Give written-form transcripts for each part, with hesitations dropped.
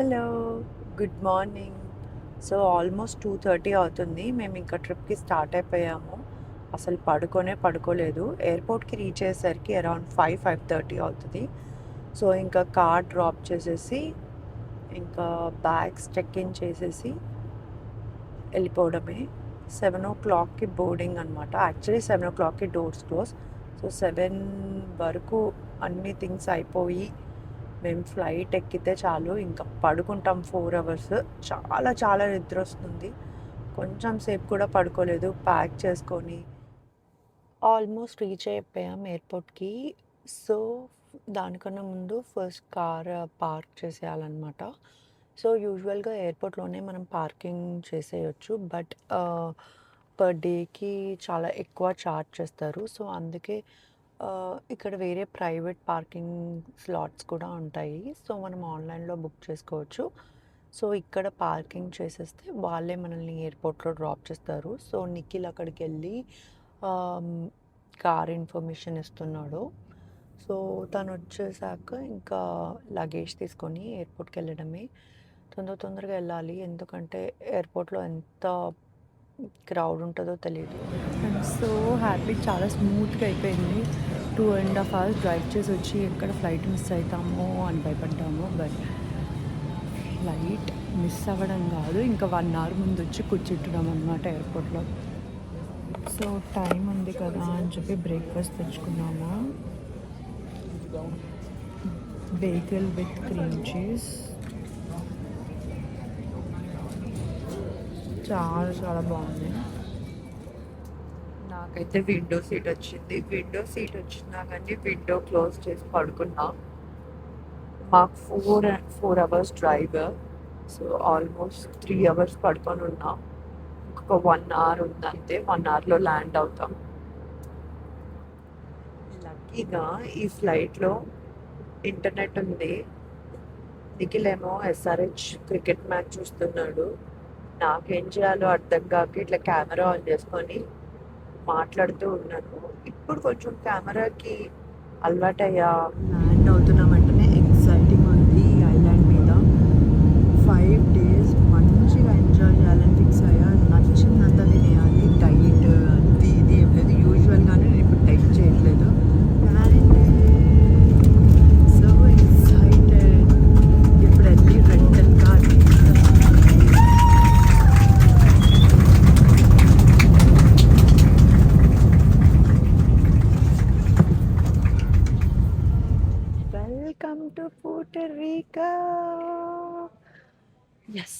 Hello, good morning. So almost 2:30 అవుతుంది. మేము ఇంకా ట్రిప్కి స్టార్ట్ అయిపోయాము. అసలు పడుకోలేదు. ఎయిర్పోర్ట్కి రీచ్ అయ్యేసరికి అరౌండ్ 5:30 అవుతుంది. సో ఇంకా కార్ డ్రాప్ చేసేసి ఇంకా బ్యాగ్స్ చెక్ ఇన్ చేసేసి వెళ్ళిపోవడమే. 7 o'clockకి బోర్డింగ్ అనమాట. యాక్చువల్లీ 7 o'clockకి డోర్స్ క్లోజ్. సో 7 వరకు అన్ని థింగ్స్ అయిపోయి మేము ఫ్లైట్ ఎక్కితే చాలు ఇంకా పడుకుంటాం 4 hours. చాలా చాలా నిద్ర వస్తుంది. కొంచెం సేపు కూడా పడుకోలేదు. ప్యాక్ చేసుకొని ఆల్మోస్ట్ రీచ్ అయిపోయాం ఎయిర్పోర్ట్కి. సో దానికన్నా ముందు ఫస్ట్ కార్ పార్క్ చేసేయాలన్నమాట. సో యూజువల్గా ఎయిర్పోర్ట్లోనే మనం పార్కింగ్ చేసేయచ్చు, బట్ పర్ డేకి చాలా ఎక్కువ ఛార్జ్ చేస్తారు. సో అందుకే ఇక్కడ వేరే ప్రైవేట్ పార్కింగ్ స్లాట్స్ కూడా ఉంటాయి. సో మనం ఆన్లైన్లో బుక్ చేసుకోవచ్చు. సో ఇక్కడ పార్కింగ్ చేసేస్తే వాళ్ళే మనల్ని ఎయిర్పోర్ట్లో డ్రాప్ చేస్తారు. సో నిఖిల్ అక్కడికి వెళ్ళి కార్ ఇన్ఫర్మేషన్ ఇస్తున్నాడు. సో తను వచ్చేసాక ఇంకా లగేజ్ తీసుకొని ఎయిర్పోర్ట్కి వెళ్ళడమే. తొందరగా వెళ్ళాలి, ఎందుకంటే ఎయిర్పోర్ట్లో ఎంత క్రౌడ్ ఉంటుందో తెలియదు. అండ్ సో హ్యాపీ, చాలా స్మూత్గా అయిపోయింది. 2.5 hours డ్రైవ్ చేసి వచ్చి ఎక్కడ ఫ్లైట్ మిస్ అవుతామో అని భయపడ్డాము. బట్ ఫ్లైట్ మిస్ అవ్వడం కాదు, ఇంకా 1 hour ముందు వచ్చి కూర్చుంటున్నాం అనమాట ఎయిర్పోర్ట్లో. సో టైం ఉంది కదా అని చెప్పి బ్రేక్ఫాస్ట్ తెచ్చుకున్నాము. బేగల్ విత్ క్రీమ్ చీజ్, చాలా చాలా బాగుంది. నాకైతే విండో సీట్ వచ్చింది. విండో సీట్ వచ్చినా కానీ విండో క్లోజ్ చేసి పడుకున్నా. మాకు 4 hours drive. So almost 3 hours పడుకొని ఉన్నాం. ఇంకొక 1 hour ఉందంతే. 1 hourలో ల్యాండ్ అవుతాం. లక్కీగా ఈ ఫ్లైట్లో ఇంటర్నెట్ ఉంది. నిఖిలేమో SRH క్రికెట్ మ్యాచ్ చూస్తున్నాడు. నాకేం చేయాలో అర్థం కాక ఇట్లా కెమెరా ఆన్ చేసుకొని మాట్లాడుతూ ఉన్నాను. ఇప్పుడు కొంచెం కెమెరాకి అలవాటయ్యా. ల్యాండ్ అవుతున్న వెంటనే ఎక్సైటింగ్ ఉంది. ఈ ఐలాండ్ మీద 5 days మంచిగా ఎంజాయ్ చేయాలని ఫిక్స్ అయ్యా. నచ్చిందంతా తినేయాలి. డైట్ అది ఇది ఏం లేదు. యూజువల్గానే నేను ఇప్పుడు డైట్ చేయట్లేదు. So excited. ఇప్పుడు వెళ్ళి rental car welcome to Puerto Rico. Yes,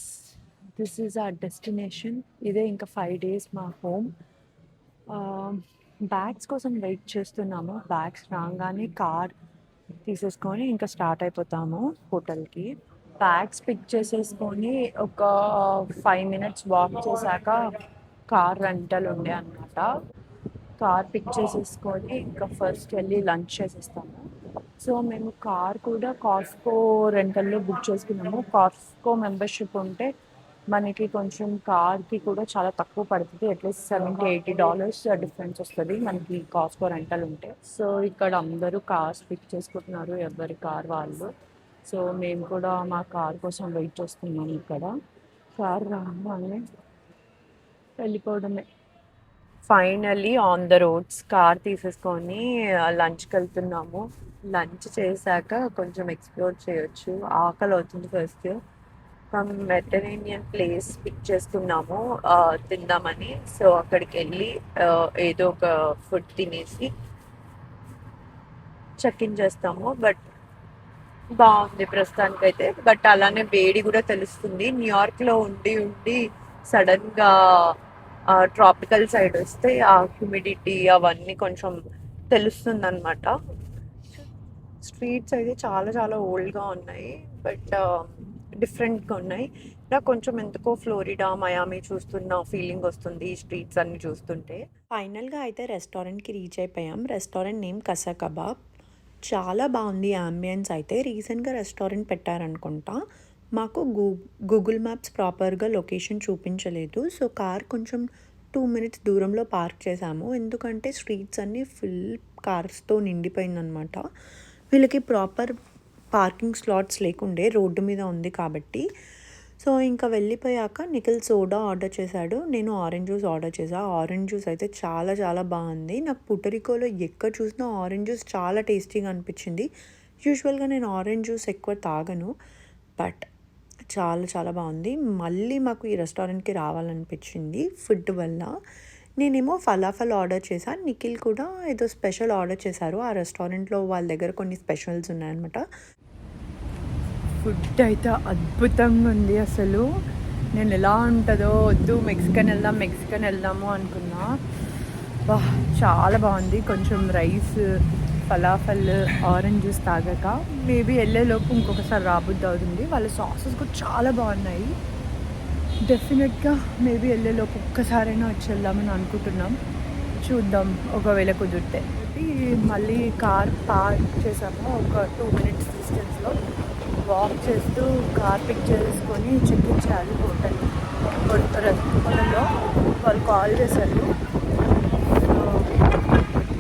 this is our destination. ఇదే ఇంకా 5 days మా హోమ్. బ్యాగ్స్ కోసం వెయిట్ చేస్తున్నాము. బ్యాగ్స్ రాగానే కార్ తీసేసుకొని ఇంకా స్టార్ట్ అయిపోతాము హోటల్కి. బ్యాగ్స్ పిక్ చేసేసుకొని ఒక 5 minutes వాక్ చేశాక కార్ రెంటల్ ఉండే అనమాట. కార్ పిక్ చేసేసుకొని ఇంకా ఫస్ట్ వెళ్ళి లంచ్ చేసేస్తాము. సో మేము కార్ కూడా కాస్కో రెంటల్లో బుక్ చేసుకున్నాము. కాస్కో మెంబర్షిప్ ఉంటే మనకి కొంచెం కార్కి కూడా చాలా తక్కువ పడుతుంది. అట్లీస్ట్ $70-80 డిఫరెన్స్ వస్తుంది మనకి కాస్కో రెంటల్ ఉంటే. సో ఇక్కడ అందరూ కార్స్ పిక్ చేసుకుంటున్నారు, ఎవరి కార్ వాళ్ళు. సో మేము కూడా మా కార్ కోసం వెయిట్ చేస్తున్నాము. ఇక్కడ కార్ రాగానే వెళ్ళిపోవడమే. Finally on the roads car తీసేసుకొని లంచ్కి వెళ్తున్నాము. లంచ్ చేశాక కొంచెం ఎక్స్ప్లోర్ చేయొచ్చు. ఆకలి అవుతుంది ఫస్ట్. మెడిటరేనియన్ ప్లేస్ పిక్ చేసుకున్నాము తిందామని. సో అక్కడికి వెళ్ళి ఏదో ఒక ఫుడ్ తినేసి చెక్ ఇన్ చేస్తాము. బట్ బాగుంది ప్రస్తుతానికైతే. బట్ అలానే వేడి కూడా తెలుస్తుంది. న్యూయార్క్లో ఉండి ఉండి సడన్గా ట్రాపికల్ సైడ్ వస్తే ఆ హ్యూమిడిటీ అవన్నీ కొంచెం తెలుస్తుంది అనమాట. స్ట్రీట్స్ అయితే చాలా చాలా ఓల్డ్గా ఉన్నాయి, బట్ డిఫరెంట్గా ఉన్నాయి. నాకు కొంచెం ఎందుకో ఫ్లోరిడా మయామి చూస్తున్న ఫీలింగ్ వస్తుంది ఈ స్ట్రీట్స్ అన్ని చూస్తుంటే. ఫైనల్గా అయితే రెస్టారెంట్కి రీచ్ అయిపోయాం. Restaurant name Kasa Kabab. చాలా బాగుంది అంబియన్స్ అయితే. రీసెంట్గా రెస్టారెంట్ పెట్టారనుకుంటా. మాకు గూగుల్ మ్యాప్స్ ప్రాపర్గా లొకేషన్ చూపించలేదు. సో కార్ కొంచెం 2 minutes దూరంలో పార్క్ చేసాము, ఎందుకంటే స్ట్రీట్స్ అన్నీ ఫుల్ కార్స్తో నిండిపోయిందనమాట. వీళ్ళకి ప్రాపర్ పార్కింగ్ స్లాట్స్ లేకుండే, రోడ్డు మీద ఉంది కాబట్టి. సో ఇంకా వెళ్ళిపోయాక నిఖిల్ సోడా ఆర్డర్ చేశాడు, నేను ఆరెంజ్ జ్యూస్ ఆర్డర్ చేశాను. ఆరెంజ్ జ్యూస్ అయితే చాలా చాలా బాగుంది. నాకు పుర్టోరికోలో ఎక్కడ చూసినా ఆరెంజ్ జ్యూస్ చాలా టేస్టీగా అనిపించింది. యూజువల్గా నేను ఆరెంజ్ జ్యూస్ ఎక్కువ తాగను, బట్ చాలా చాలా బాగుంది. మళ్ళీ మాకు ఈ రెస్టారెంట్కి రావాలనిపించింది ఫుడ్ వల్ల. నేనేమో ఫలాఫల్ ఆర్డర్ చేశాను, నిఖిల్ కూడా ఏదో స్పెషల్ ఆర్డర్ చేశారు. ఆ రెస్టారెంట్లో వాళ్ళ దగ్గర కొన్ని స్పెషల్స్ ఉన్నాయన్నమాట. ఫుడ్ అయితే అద్భుతంగా ఉంది. అసలు నేను ఎలా ఉంటుందో వద్దు మెక్సికన్ వెళ్దాము అనుకున్నా. బా చాలా బాగుంది. కొంచెం రైస్, ఫలాఫల్, ఆరెంజ్ జ్యూస్ తాగాక మేబీ వెళ్ళేలోపు ఇంకొకసారి రాబుద్ది అవుతుంది. వాళ్ళ సాసెస్ కూడా చాలా బాగున్నాయి. డెఫినెట్గా మేబీ వెళ్ళేలోపు ఒక్కసారైనా వచ్చి వెళ్దామని అనుకుంటున్నాం. చూద్దాం ఒకవేళ కుదిరితే. మళ్ళీ కార్ పార్క్ చేసాము ఒక 2 minutes డిస్టెన్స్లో. వాక్ చేస్తూ కార్ పిక్ చేసుకొని చెక్ ఇన్ చేయాలి హోటల్లో. వాళ్ళు కాల్ చేశారు,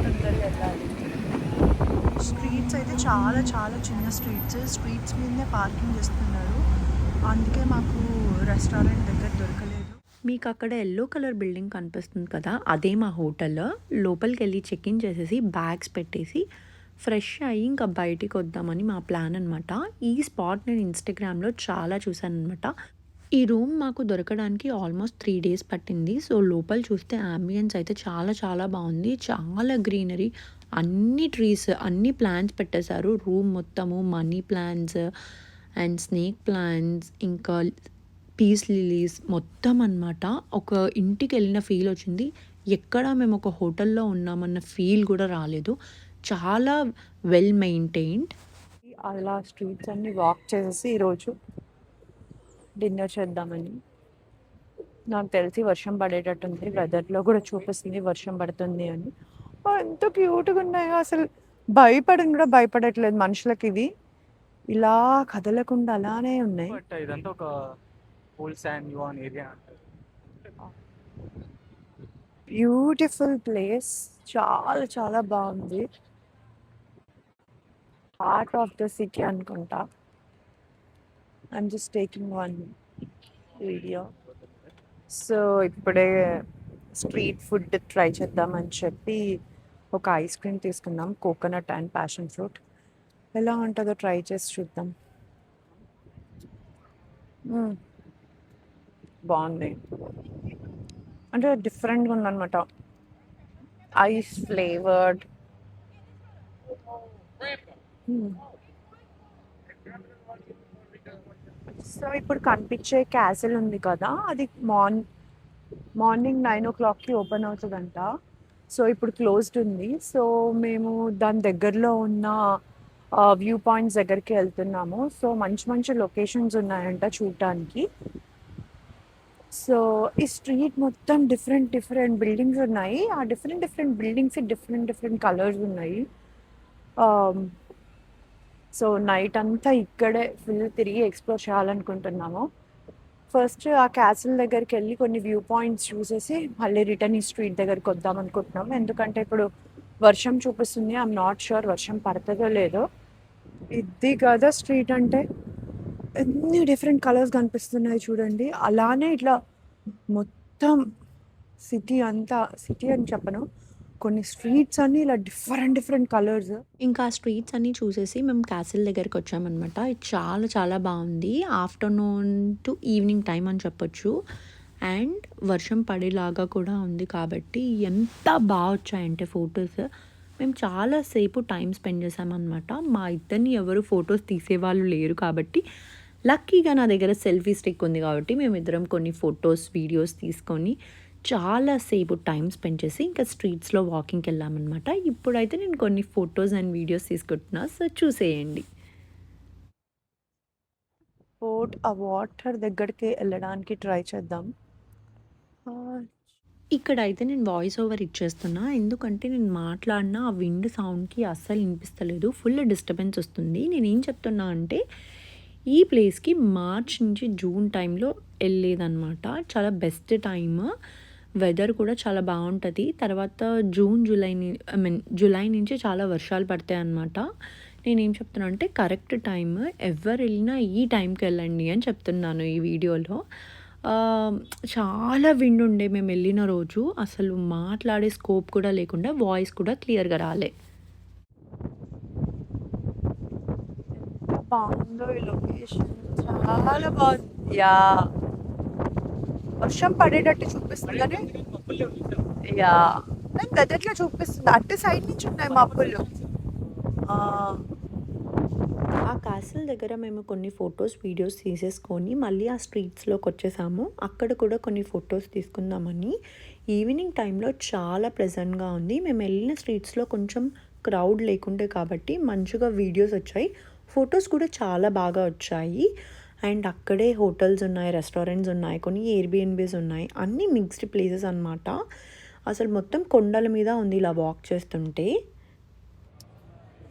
తొందరగా వెళ్ళాలి. స్ట్రీట్స్ అయితే చాలా చాలా చిన్న స్ట్రీట్స్ మీదనే పార్కింగ్ చేస్తున్నారు. అందుకే మాకు రెస్టారెంట్ దగ్గర దొరకలేదు. మీకు అక్కడ ఎల్లో కలర్ బిల్డింగ్ కనిపిస్తుంది కదా, అదే మా హోటల్. లోపలికి వెళ్ళి చెక్ ఇన్ చేసేసి బ్యాగ్స్ పెట్టేసి ఫ్రెష్ అయ్యి ఇంకా బయటికి వద్దామని మా ప్లాన్ అనమాట. ఈ స్పాట్ నేను ఇన్స్టాగ్రామ్లో చాలా చూశాను అనమాట. ఈ రూమ్ మాకు దొరకడానికి ఆల్మోస్ట్ 3 days పట్టింది. సో లోపల చూస్తే అంబియన్స్ అయితే చాలా చాలా బాగుంది. చాలా గ్రీనరీ, అన్ని ట్రీస్, అన్ని ప్లాంట్స్ పెట్టేశారు రూమ్ మొత్తము. Money plants and snake plants, ఇంకా పీస్ లిలీస్ మొత్తం అనమాట. ఒక ఇంటికి వెళ్ళిన ఫీల్ వచ్చింది. ఎక్కడ మేము ఒక హోటల్లో ఉన్నామన్న ఫీల్ కూడా రాలేదు. చాలా వెల్ మెయింటైన్డ్. అలా స్ట్రీట్స్ అన్ని వాక్ చేసేసి ఈరోజు డిన్నర్ చేద్దామని. నాకు తెలిసి వర్షం పడేటట్టుంది, వెదర్లో కూడా చూపిస్తుంది వర్షం పడుతుంది అని. ఎంత క్యూట్గా ఉన్నాయో అసలు. భయపడని కూడా భయపడట్లేదు మనుషులకి. ఇవి ఇలా కదలకుండా అలానే ఉన్నాయి. ఇదంతా ఒక old San yuan area. Beautiful place, చాలా చాలా బాగుంది. హార్ట్ ఆఫ్ ద సిటీ అనుకుంటా. I'm just taking one video. So ఇప్పుడే స్ట్రీట్ ఫుడ్ ట్రై చేద్దామని చెప్పి ఒక ఐస్ క్రీమ్ తీసుకున్నాం, కోకోనట్ అండ్ ప్యాషన్ ఫ్రూట్. ఎలా ఉంటుందో ట్రై చేసి చూద్దాం. బాగుంది, అంటే డిఫరెంట్గా ఉందన్నమాట. Ice flavoured. సో ఇప్పుడు కనిపించే క్యాసిల్ ఉంది కదా, అది మార్నింగ్ 9 o'clockకి ఓపెన్ అవుతుందంట. సో ఇప్పుడు క్లోజ్డ్ ఉంది. సో మేము దాని దగ్గరలో ఉన్న వ్యూ పాయింట్స్ దగ్గరికి వెళ్తున్నాము. సో మంచి మంచి లొకేషన్స్ ఉన్నాయంట చూడటానికి. సో ఈ స్ట్రీట్ మొత్తం డిఫరెంట్ బిల్డింగ్స్ ఉన్నాయి. ఆ డిఫరెంట్ బిల్డింగ్స్ డిఫరెంట్ కలర్స్ ఉన్నాయి. సో నైట్ అంతా ఇక్కడే ఫుల్ తిరిగి ఎక్స్ప్లోర్ చేయాలనుకుంటున్నాము. ఫస్ట్ ఆ క్యాసిల్ దగ్గరికి వెళ్ళి కొన్ని వ్యూ పాయింట్స్ చూసేసి మళ్ళీ రిటర్న్ ఈ స్ట్రీట్ దగ్గరికి వద్దాం అనుకుంటున్నాం. ఎందుకంటే ఇప్పుడు వర్షం చూపిస్తుంది. ఐఎమ్ నాట్ షూర్ వర్షం పడుతుందో లేదో. ఇది కదా స్ట్రీట్ అంటే, ఎన్ని డిఫరెంట్ కలర్స్ కనిపిస్తున్నాయి చూడండి. అలానే ఇట్లా మొత్తం సిటీ అని చెప్పను, కొన్ని స్ట్రీట్స్ అన్నీ ఇలా డిఫరెంట్ కలర్స్. ఇంకా ఆ స్ట్రీట్స్ అన్నీ చూసేసి మేము క్యాసిల్ దగ్గరికి వచ్చామన్నమాట. ఇది చాలా చాలా బాగుంది. ఆఫ్టర్నూన్ టు ఈవినింగ్ టైం అని చెప్పొచ్చు. అండ్ వర్షం పడేలాగా కూడా ఉంది కాబట్టి ఎంత బాగా వచ్చాయంటే ఫొటోస్. మేము చాలాసేపు టైం స్పెండ్ చేసామన్నమాట. మా ఇద్దరిని ఎవరు ఫొటోస్ తీసేవాళ్ళు లేరు కాబట్టి, లక్కీగా నా దగ్గర సెల్ఫీ స్టిక్ ఉంది కాబట్టి మేమిద్దరం కొన్ని ఫొటోస్, వీడియోస్ తీసుకొని చాలాసేపు టైం స్పెండ్ చేసి ఇంకా స్ట్రీట్స్లో వాకింగ్కి వెళ్ళామన్నమాట. ఇప్పుడైతే నేను కొన్ని ఫొటోస్ అండ్ వీడియోస్ తీసుకుంటున్నా, సో చూసేయండి. ఆ వాటర్ దగ్గరికి వెళ్ళడానికి ట్రై చేద్దాం. ఇక్కడైతే నేను వాయిస్ ఓవర్ ఇచ్చేస్తున్నా, ఎందుకంటే నేను మాట్లాడిన ఆ విండ్ సౌండ్కి అస్సలు వినిపిస్తలేదు, ఫుల్ డిస్టర్బెన్స్ వస్తుంది. నేనేం చెప్తున్నా అంటే, ఈ ప్లేస్కి మార్చ్ నుంచి జూన్ టైంలో వెళ్ళేదన్నమాట. చాలా బెస్ట్ టైమ్. వెదర్ కూడా చాలా బాగుంటుంది. తర్వాత జూలై నుంచి చాలా వర్షాలు పడతాయి అన్నమాట. నేనేం చెప్తున్నా అంటే కరెక్ట్ టైమ్ ఎవరు వెళ్ళినా ఈ టైంకి వెళ్ళండి అని చెప్తున్నాను ఈ వీడియోలో. ఆహ్, చాలా విండ్ ఉండే మేము వెళ్ళిన రోజు. అసలు మాట్లాడే స్కోప్ కూడా లేకుండా వాయిస్ కూడా క్లియర్‌గా రాలే. ఎంత బాగుందో ఈ లొకేషన్. చాలా బాగుంది. యాహ్! వర్షం పడేటట్టు చూపిస్తుంది కానీ యాహ్! నాకు గదెట్లా చూపిస్తుంది. అటు సైడ్ నుంచి ఉన్నాయి మబ్బులు. ఆ! ఆ క్యాసిల్ దగ్గర మేము కొన్ని ఫోటోస్, వీడియోస్ తీసేసుకొని మళ్ళీ ఆ స్ట్రీట్స్‌లోకొచ్చేసాము. అక్కడ కూడా కొన్ని ఫోటోస్ తీసుకుందామని. ఈవినింగ్ టైంలో చాలా ప్లెజెంట్‌గా ఉంది. మేమెళ్ళిన స్ట్రీట్స్‌లో కొంచెం క్రౌడ్ లేకుండే కాబట్టి మంచిగా వీడియోస్ వచ్చాయి. ఫోటోస్ కూడా చాలా బాగా వచ్చాయి. అండ్ అక్కడే హోటల్స్ ఉన్నాయి, రెస్టారెంట్స్ ఉన్నాయి, కొన్ని ఎయిర్‌బిఎన్‌బీస్ ఉన్నాయి. అన్నీ మిక్స్డ్ ప్లేసెస్ అనమాట. అసలు మొత్తం కొండల మీద ఉంది ఇలా వాక్ చేస్తుంటే.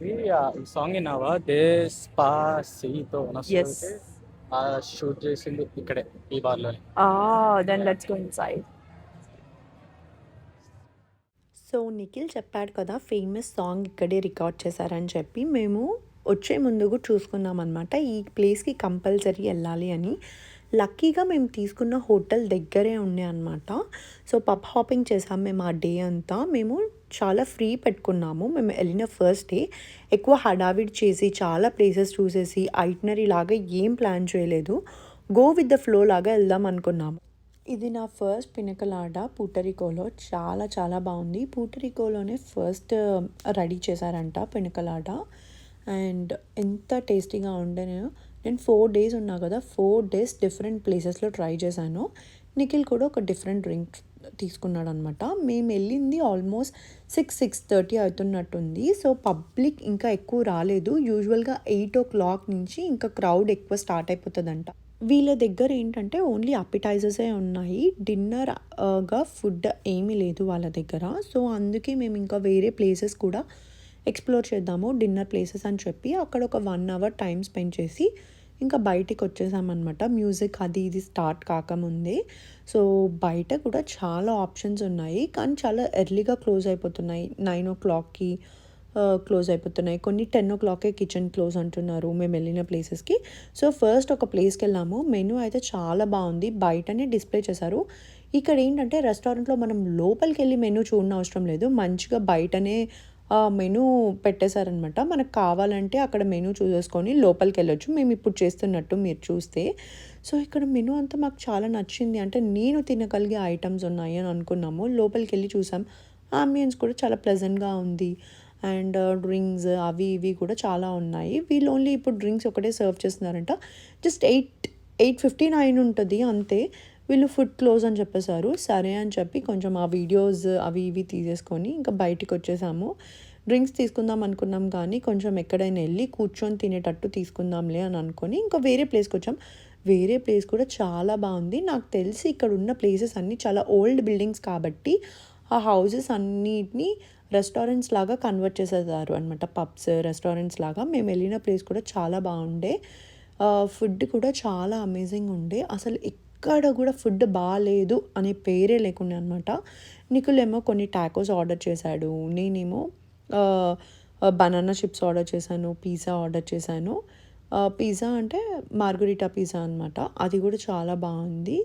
ఈ సాంగ్ విన్నావా? 'డెస్పాసితో' యెస్. నస్తోటి షూట్ చేసింది ఇక్కడే ఈ బార్‌లోనే. Then let's go inside. So Nikhil చెప్పాడు కదా ఫేమస్ సాంగ్ ఇక్కడే రికార్డ్ చేశారని చెప్పి మేము వచ్చే ముందు కూడా చూసుకున్నాం అనమాట ఈ ప్లేస్కి కంపల్సరీ వెళ్ళాలి అని. లక్కీగా మేము తీసుకున్న హోటల్ దగ్గరే ఉండే అనమాట. సో పబ్ హాపింగ్ చేసాం మేము ఆ డే అంతా. మేము చాలా ఫ్రీ పెట్టుకున్నాము మేము వెళ్ళిన ఫస్ట్ డే. ఎక్కువ హడావిడి చేసి చాలా ప్లేసెస్ చూసేసి ఐటినరీ లాగా ఏం ప్లాన్ చేయలేదు. గో విత్ ద ఫ్లో లాగా వెళ్దాం అనుకున్నాము. ఇది నా ఫస్ట్ పినకలాడ పూటరికోలో. చాలా చాలా బాగుంది. పూటరికోలోనే ఫస్ట్ రెడీ చేశారంట పినకలాడ. అండ్ ఎంత టేస్టీగా ఉండేనో. నేను 4 డేస్ ఉన్నా కదా 4 డేస్ డిఫరెంట్ ప్లేసెస్లో ట్రై చేశాను. నిఖిల్ కూడా ఒక డిఫరెంట్ డ్రింక్ తీసుకున్నాడు అనమాట. మేము వెళ్ళింది ఆల్మోస్ట్ 6:30 అవుతున్నట్టుంది. సో పబ్లిక్ ఇంకా ఎక్కువ రాలేదు. యూజువల్గా 8:00 నుంచి ఇంకా క్రౌడ్ ఎక్కువ స్టార్ట్ అయిపోతుందంట. వీళ్ళ దగ్గర ఏంటంటే ఓన్లీ అపిటైజర్సే ఉన్నాయి. డిన్నర్‌గా ఫుడ్ ఏమీ లేదు వాళ్ళ దగ్గర. సో అందుకే మేము ఇంకా వేరే ప్లేసెస్ కూడా ఎక్స్‌ప్లోర్ చేద్దాము డిన్నర్ ప్లేసెస్ అని చెప్పి అక్కడ ఒక 1 అవర్ టైం స్పెండ్ చేసి ఇంకా బయటికి వచ్చేసామన్నమాట. మ్యూజిక్ అది ఇది స్టార్ట్ కాకముందే. సో బయట కూడా చాలా ఆప్షన్స్ ఉన్నాయి. కానీ చాలా ఎర్లీగా క్లోజ్ అయిపోతున్నాయి. 9:00కి క్లోజ్ అయిపోతున్నాయి. కొన్ని 10:00కే కిచెన్ క్లోజ్ అంటున్నారు మేము వెళ్ళిన ప్లేసెస్‌కి. సో ఫస్ట్ ఒక ప్లేస్‌కి వెళ్ళాము. మెనూ అయితే చాలా బాగుంది. బయటనే డిస్ప్లే చేశారు. ఇక్కడ ఏంటంటే రెస్టారెంట్‌లో మనం లోపలికెళ్ళి మెనూ చూడనవసరం లేదు. మంచిగా బయటనే మెనూ పెట్టేశారనమాట. మనకు కావాలంటే అక్కడ మెనూ చూసేసుకొని లోపలికెళ్ళొచ్చు. మేము ఇప్పుడు చేస్తున్నట్టు మీరు చూస్తే. సో ఇక్కడ మెనూ అంతా మాకు చాలా నచ్చింది. అంటే నేను తినగలిగే ఐటెమ్స్ ఉన్నాయి అని అనుకున్నాము. లోపలికెళ్ళి చూసాం. ఆంబియన్స్ కూడా చాలా ప్లెజెంట్‌గా ఉంది. అండ్ డ్రింక్స్ అవి ఇవి కూడా చాలా ఉన్నాయి. వీళ్ళు ఓన్లీ ఇప్పుడు డ్రింక్స్ ఒకటే సర్వ్ చేస్తున్నారంట. జస్ట్ 8:59 ఉంటుంది అంతే. వీళ్ళు ఫుడ్ క్లోజ్ అని చెప్పేశారు. సరే అని చెప్పి కొంచెం ఆ వీడియోస్ అవి ఇవి తీసేసుకొని ఇంకా బయటికి వచ్చేసాము. డ్రింక్స్ తీసుకుందాం అనుకున్నాం కానీ కొంచెం ఎక్కడైనా వెళ్ళి కూర్చొని తినేటట్టు తీసుకుందాంలే అని అనుకొని ఇంకా వేరే ప్లేస్కి వచ్చాం. వేరే ప్లేస్ కూడా చాలా బాగుంది. నాకు తెలిసి ఇక్కడ ఉన్న ప్లేసెస్ అన్నీ చాలా ఓల్డ్ బిల్డింగ్స్ కాబట్టి ఆ హౌసెస్ అన్నిటిని రెస్టారెంట్స్ లాగా కన్వర్ట్ చేసేసారు అనమాట. పబ్స్, రెస్టారెంట్స్ లాగా. మేము వెళ్ళిన ప్లేస్ కూడా చాలా బాగుండే. ఫుడ్ కూడా చాలా అమేజింగ్ ఉండే. అసలు ఎక్కడ కూడా ఫుడ్ బాలేదు అనే పేరే లేకుండే అనమాట. నిఖిలేమో కొన్ని టాకోస్ ఆర్డర్ చేశాడు. నేనేమో బనానా చిప్స్ ఆర్డర్ చేశాను. పిజ్జా ఆర్డర్ చేశాను. పిజ్జా అంటే మార్గరిటా పిజ్జా అనమాట. అది కూడా చాలా బాగుంది.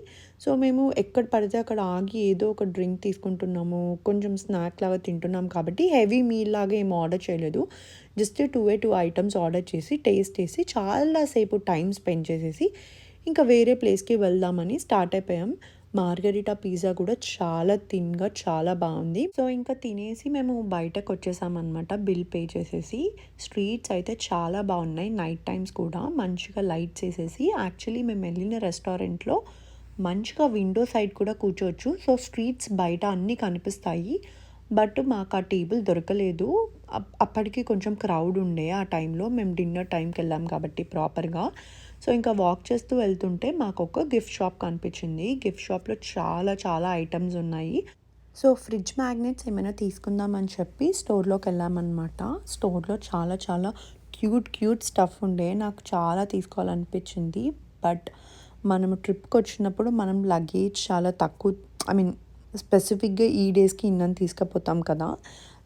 సో మేము ఎక్కడ పడితే అక్కడ ఆగి ఏదో ఒక డ్రింక్ తీసుకుంటున్నాము. కొంచెం స్నాక్ లాగా తింటున్నాం కాబట్టి హెవీ మీల్ లాగా ఏం ఆర్డర్ చేయలేదు. జస్ట్ 2 ఐటమ్స్ ఆర్డర్ చేసి టేస్ట్ చేసి చాలాసేపు టైం స్పెండ్ చేసేసి ఇంకా వేరే ప్లేస్కి వెళ్దామని స్టార్ట్ అయిపోయాం. మార్గరిటా పిజ్జా కూడా చాలా థిన్‌గా చాలా బాగుంది. సో ఇంకా తినేసి మేము బయటకు వచ్చేసామన్నమాట బిల్ పే చేసేసి. స్ట్రీట్స్ అయితే చాలా బాగున్నాయి. నైట్ టైమ్స్ కూడా మంచిగా లైట్స్ వేసేసి యాక్చువల్లీ మేము వెళ్ళిన రెస్టారెంట్లో మంచిగా విండో సైడ్ కూడా కూర్చోవచ్చు. సో స్ట్రీట్స్ బయట అన్నీ కనిపిస్తాయి. బట్ మాకు ఆ టేబుల్ దొరకలేదు. అప్పటికి కొంచెం క్రౌడ్ ఉండే ఆ టైంలో. మేము డిన్నర్ టైంకి వెళ్ళాం కాబట్టి ప్రాపర్గా. సో ఇంకా వాక్ చేస్తూ వెళ్తుంటే మాకు ఒక గిఫ్ట్ షాప్ కనిపించింది. గిఫ్ట్ షాప్లో చాలా చాలా ఐటమ్స్ ఉన్నాయి. సో ఫ్రిడ్జ్ మ్యాగ్నెట్స్ ఏమైనా తీసుకుందామని చెప్పి స్టోర్లోకి వెళ్ళామన్నమాట. స్టోర్లో చాలా చాలా క్యూట్ క్యూట్ స్టఫ్ ఉండే. నాకు చాలా తీసుకోవాలనిపించింది. బట్ మనము ట్రిప్కి వచ్చినప్పుడు మనం లగేజ్ చాలా తక్కువ, ఐ మీన్ స్పెసిఫిక్గా ఈ డేస్కి ఇన్నని తీసుకుపోతాం కదా.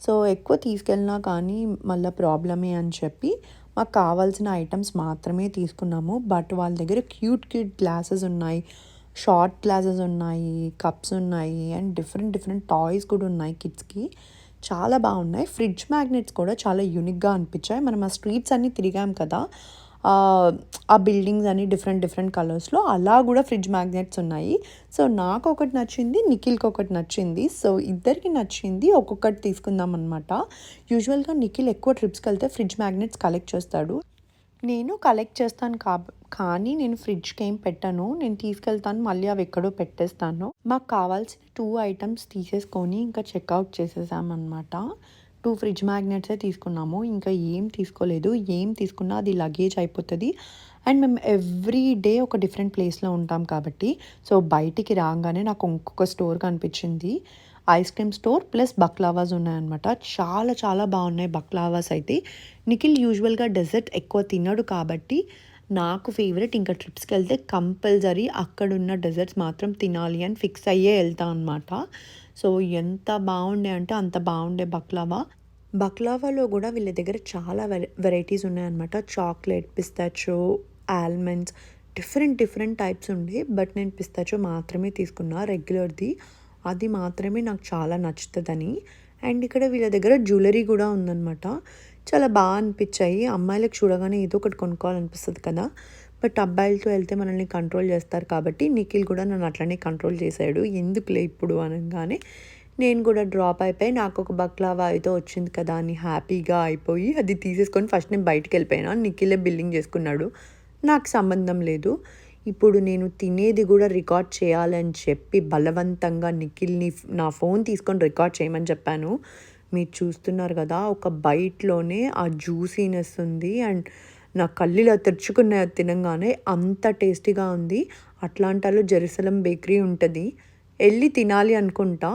సో ఎక్కువ తీసుకెళ్ళినా కానీ మళ్ళీ ప్రాబ్లమే అని చెప్పి మాకు కావాల్సిన ఐటమ్స్ మాత్రమే తీసుకున్నాము. బట్ వాళ్ళ దగ్గర క్యూట్ క్యూట్ గ్లాసెస్ ఉన్నాయి, షార్ట్ గ్లాసెస్ ఉన్నాయి, కప్స్ ఉన్నాయి అండ్ డిఫరెంట్ టాయ్స్ కూడా ఉన్నాయి కిడ్స్కి. చాలా బాగున్నాయి. ఫ్రిడ్జ్ మ్యాగ్నెట్స్ కూడా చాలా యూనిక్గా అనిపించాయి. మనం ఆ స్ట్రీట్స్ అన్నీ తిరిగాం కదా, ఆ బిల్డింగ్స్ అన్ని డిఫరెంట్ కలర్స్లో అలా కూడా ఫ్రిడ్జ్ మ్యాగ్నెట్స్ ఉన్నాయి. సో నాకు ఒకటి నచ్చింది, నిఖిల్కి ఒకటి నచ్చింది. సో ఇద్దరికి నచ్చింది, ఒక్కొక్కటి తీసుకుందాం అనమాట. యూజువల్గా నిఖిల్ ఎక్కువ ట్రిప్స్కి వెళ్తే ఫ్రిడ్జ్ మ్యాగ్నెట్స్ కలెక్ట్ చేస్తాడు. నేను కలెక్ట్ చేస్తాను కానీ నేను ఫ్రిడ్జ్కి ఏం పెట్టాను, నేను తీసుకెళ్తాను, మళ్ళీ అవి ఎక్కడో పెట్టేస్తాను. మాకు కావాల్సిన 2 ఐటమ్స్ తీసేసుకొని ఇంకా చెక్అవుట్ చేసేసామన్నమాట. 2 ఫ్రిడ్జ్ మ్యాగ్నెట్సే తీసుకున్నాము, ఇంకా ఏం తీసుకోలేదు. ఏం తీసుకున్నా అది లగేజ్ అయిపోతుంది. అండ్ మేము ఎవ్రీ డే ఒక డిఫరెంట్ ప్లేస్లో ఉంటాం కాబట్టి, సో బయటికి రాగానే నాకు ఇంకొక స్టోర్ కనిపించింది. Ice cream store plus baklavas ఉన్నాయన్నమాట. చాలా బాగున్నాయి బక్లావాస్ అయితే. నిఖిల్ యూజువల్గా డెజర్ట్ ఎక్కువ తినడు కాబట్టి నాకు ఫేవరెట్. ఇంకా ట్రిప్స్కి వెళ్తే కంపల్సరీ అక్కడున్న డెజర్ట్స్ మాత్రం తినాలి అని ఫిక్స్ అయ్యే వెళ్తాను అనమాట. సో ఎంత బాగుండే అంటే అంత బాగుండే బక్లావాలో కూడా వీళ్ళ దగ్గర చాలా వెరైటీస్ ఉన్నాయన్నమాట. చాక్లెట్, పిస్తాచో, ఆల్మండ్స్, డిఫరెంట్ టైప్స్ ఉండే. బట్ నేను పిస్తాచో మాత్రమే తీసుకున్నా రెగ్యులర్ది, అది మాత్రమే నాకు చాలా నచ్చుతుందని. అండ్ ఇక్కడ వీళ్ళ దగ్గర జ్యువెలరీ కూడా ఉందన్నమాట. చాలా బాగా అనిపించాయి. అమ్మాయిలకు చూడగానే ఏదో ఒకటి కొనుక్కోవాలనిపిస్తుంది కదా, బట్ అబ్బాయిలతో వెళ్తే మనల్ని కంట్రోల్ చేస్తారు కాబట్టి నిఖిల్ కూడా నన్ను అట్లనే కంట్రోల్ చేశాడు. ఎందుకులే ఇప్పుడు అనగానే నేను కూడా డ్రాప్ అయిపోయి నాకు ఒక బక్లావా అయితే వచ్చింది కదా అని హ్యాపీగా అయిపోయి అది తీసేసుకొని ఫస్ట్ నేను బయటికి వెళ్ళిపోయినా. నిఖిలే బిల్లింగ్ చేసుకున్నాడు, నాకు సంబంధం లేదు. ఇప్పుడు నేను తినేది కూడా రికార్డ్ చేయాలని చెప్పి బలవంతంగా నిఖిల్ని నా ఫోన్ తీసుకొని రికార్డ్ చేయమని చెప్పాను. మీరు చూస్తున్నారు కదా, ఒక బైట్లోనే ఆ జ్యూసీనెస్ ఉంది అండ్ నా కళ్ళులా తెరుచుకున్న తినంగానే అంత టేస్టీగా ఉంది. అట్లాంటాలో జెరూసలం బేకరీ ఉంటుంది, వెళ్ళి తినాలి అనుకుంటా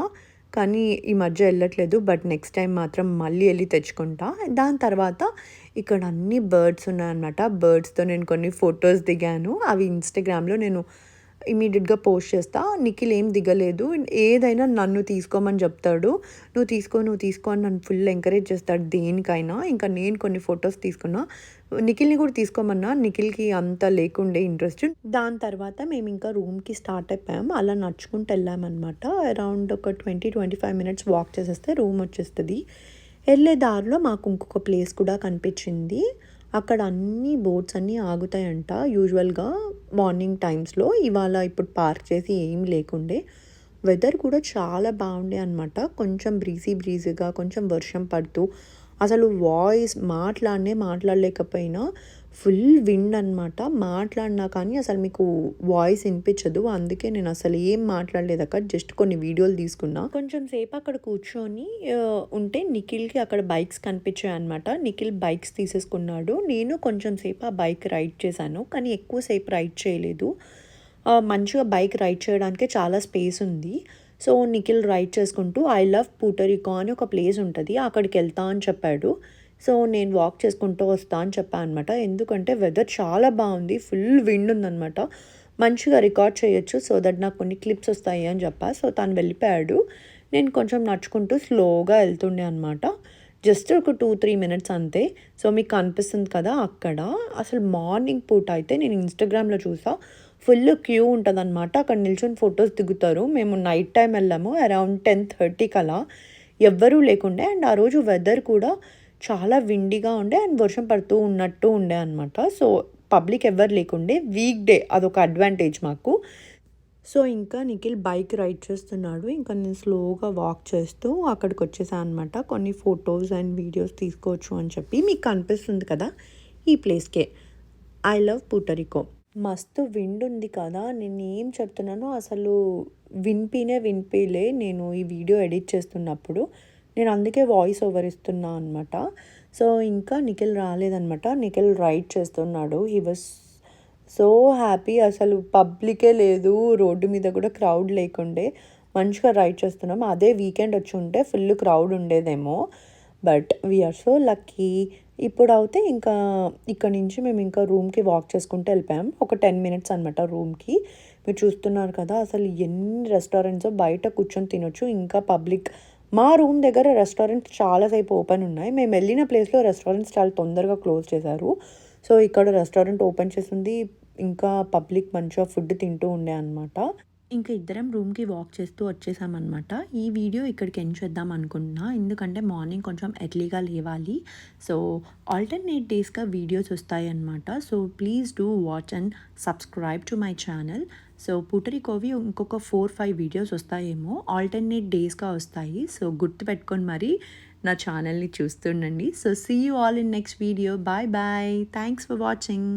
కానీ ఈ మధ్య వెళ్ళట్లేదు. బట్ నెక్స్ట్ టైం మాత్రం మళ్ళీ వెళ్ళి తెచ్చుకుంటా. దాని తర్వాత ఇక్కడ అన్ని బర్డ్స్ ఉన్నాయన్నమాట. బర్డ్స్తో నేను కొన్ని ఫొటోస్ దిగాను, అవి ఇన్స్టాగ్రామ్లో నేను ఇమీడియట్గా పోస్ట్ చేస్తా. నిఖిల్ ఏం దిగలేదు, ఏదైనా నన్ను తీసుకోమని చెప్తాడు. నువ్వు తీసుకో అని నన్ను ఫుల్ ఎంకరేజ్ చేస్తాడు దేనికైనా. ఇంకా నేను కొన్ని ఫొటోస్ తీసుకున్నా, నిఖిల్ని కూడా తీసుకోమన్నా. నిఖిల్కి అంత లేకుండే ఇంట్రెస్ట్. దాని తర్వాత మేము ఇంకా రూమ్కి స్టార్ట్ అయిపోయాం. అలా నడుచుకుంటూ వెళ్ళామన్నమాట. అరౌండ్ ఒక 20-25 మినిట్స్ వాక్ చేసేస్తే రూమ్ వచ్చేస్తుంది. వెళ్ళే దారిలో మాకు ఇంకొక ప్లేస్ కూడా కనిపించింది. అక్కడ అన్ని బోట్స్ అన్నీ ఆగుతాయంట యూజువల్గా మార్నింగ్ టైమ్స్లో. ఇప్పుడు పార్క్ చేసి ఏం లేకుండే. వెదర్ కూడా చాలా బాగుండే అనమాట. కొంచెం బ్రీజీగా కొంచెం వర్షం పడుతూ, అసలు వాయిస్ మాట్లాడలేకపోయినా ఫుల్ విండ్ అనమాట. మాట్లాడినా కానీ అసలు మీకు వాయిస్ వినిపించదు. అందుకే నేను అసలు ఏం మాట్లాడలేదు అక్కడ, జస్ట్ కొన్ని వీడియోలు తీసుకున్నా. కొంచెం సేపు అక్కడ కూర్చొని ఉంటే నిఖిల్కి అక్కడ బైక్స్ కనిపించాయి అనమాట. నిఖిల్ బైక్స్ తీసేసుకున్నాడు. నేను కొంచెం సేపు ఆ బైక్ రైడ్ చేశాను, కానీ ఎక్కువసేపు రైడ్ చేయలేదు. మంచిగా బైక్ రైడ్ చేయడానికి చాలా స్పేస్ ఉంది. సో నిఖిల్ రైడ్ చేసుకుంటూ ఐ లవ్ పూటరికో అని ఒక ప్లేస్ ఉంటుంది, అక్కడికి వెళ్తా అని చెప్పాడు. సో నేను వాక్ చేసుకుంటూ వస్తా అని చెప్పాను అనమాట. ఎందుకంటే వెదర్ చాలా బాగుంది, ఫుల్ విండ్ ఉందన్నమాట, మంచిగా రికార్డ్ చేయొచ్చు. సో దట్ నాకు కొన్ని క్లిప్స్ వస్తాయి అని చెప్పా. సో తను వెళ్ళిపోయాడు. నేను కొంచెం నడుచుకుంటూ స్లోగా వెళ్తుండే అనమాట. జస్ట్ ఒక 2-3 మినిట్స్ అంతే. సో మీకు కనిపిస్తుంది కదా అక్కడ. అసలు మార్నింగ్ పూట అయితే నేను ఇన్స్టాగ్రామ్లో చూసా, ఫుల్ క్యూ ఉంటుంది అనమాట. అక్కడ నిల్చొని ఫొటోస్ దిగుతారు. మేము నైట్ టైం వెళ్ళాము, అరౌండ్ 10:30 అలా. ఎవ్వరూ లేకుండే. అండ్ ఆ రోజు వెదర్ కూడా చాలా విండిగా ఉండే అండ్ వర్షం పడుతూ ఉన్నట్టు ఉండే అనమాట. సో పబ్లిక్ ఎవ్వరు లేకుండే. వీక్ డే, అదొక అడ్వాంటేజ్ మాకు. సో ఇంకా నిఖిల్ బైక్ రైడ్ చేస్తున్నాడు, ఇంకా నేను స్లోగా వాక్ చేస్తూ అక్కడికి వచ్చేసాను అనమాట. కొన్ని ఫొటోస్ అండ్ వీడియోస్ తీసుకోవచ్చు అని చెప్పి. మీకు కనిపిస్తుంది కదా ఈ ప్లేస్కే, ఐ లవ్ పూటరికో. మస్తు విండ్ ఉంది కదా, నేను ఏం చెప్తున్నానో అసలు వినిపిలే నేను ఈ వీడియో ఎడిట్ చేస్తున్నప్పుడు. నేను అందుకే వాయిస్ ఓవర్ ఇస్తున్నా అనమాట. సో ఇంకా నిఖిల్ రాలేదనమాట. నిఖిల్ రైడ్ చేస్తున్నాడు. He was so happy. అసలు పబ్లికే లేదు, రోడ్డు మీద కూడా క్రౌడ్ లేకుండే, మంచిగా రైడ్ చేస్తున్నాం. అదే వీకెండ్ వచ్చి ఉంటే ఫుల్ క్రౌడ్ ఉండేదేమో. But we are so lucky. ఇప్పుడు అయితే ఇంకా ఇక్కడ నుంచి మేము ఇంకా రూమ్కి వాక్ చేసుకుంటూ వెళ్ళిపోయాం. ఒక 10 మినిట్స్ అనమాట రూమ్కి. మీరు చూస్తున్నారు కదా, అసలు ఎన్ని రెస్టారెంట్స్ బయట కూర్చొని తినొచ్చు. ఇంకా పబ్లిక్ మా రూమ్ దగ్గర రెస్టారెంట్ చాలాసేపు ఓపెన్ ఉన్నాయి. మేము వెళ్ళిన ప్లేస్లో రెస్టారెంట్స్ చాలా తొందరగా క్లోజ్ చేశారు. సో ఇక్కడ రెస్టారెంట్ ఓపెన్ చేసింది, ఇంకా పబ్లిక్ మంచిగా ఫుడ్ తింటూ ఉండే అనమాట. ఇంకా ఇద్దరం రూమ్కి వాక్ చేస్తూ వచ్చేసామన్నమాట. ఈ వీడియో ఇక్కడికి ఎండ్ చేద్దాం అనుకుంటున్నా, ఎందుకంటే మార్నింగ్ కొంచెం ఎర్లీగా లేవాలి. సో ఆల్టర్నేట్ డేస్గా వీడియోస్ వస్తాయి అన్నమాట. So please do watch and subscribe to my channel. So పూటరికోవి ఇంకొక 4-5 వీడియోస్ వస్తాయేమో, ఆల్టర్నేట్ డేస్గా వస్తాయి. సో గుర్తుపెట్టుకొని మరి నా ఛానల్ని చూస్తుండండి. So see you all in next video. Bye bye. Thanks for watching.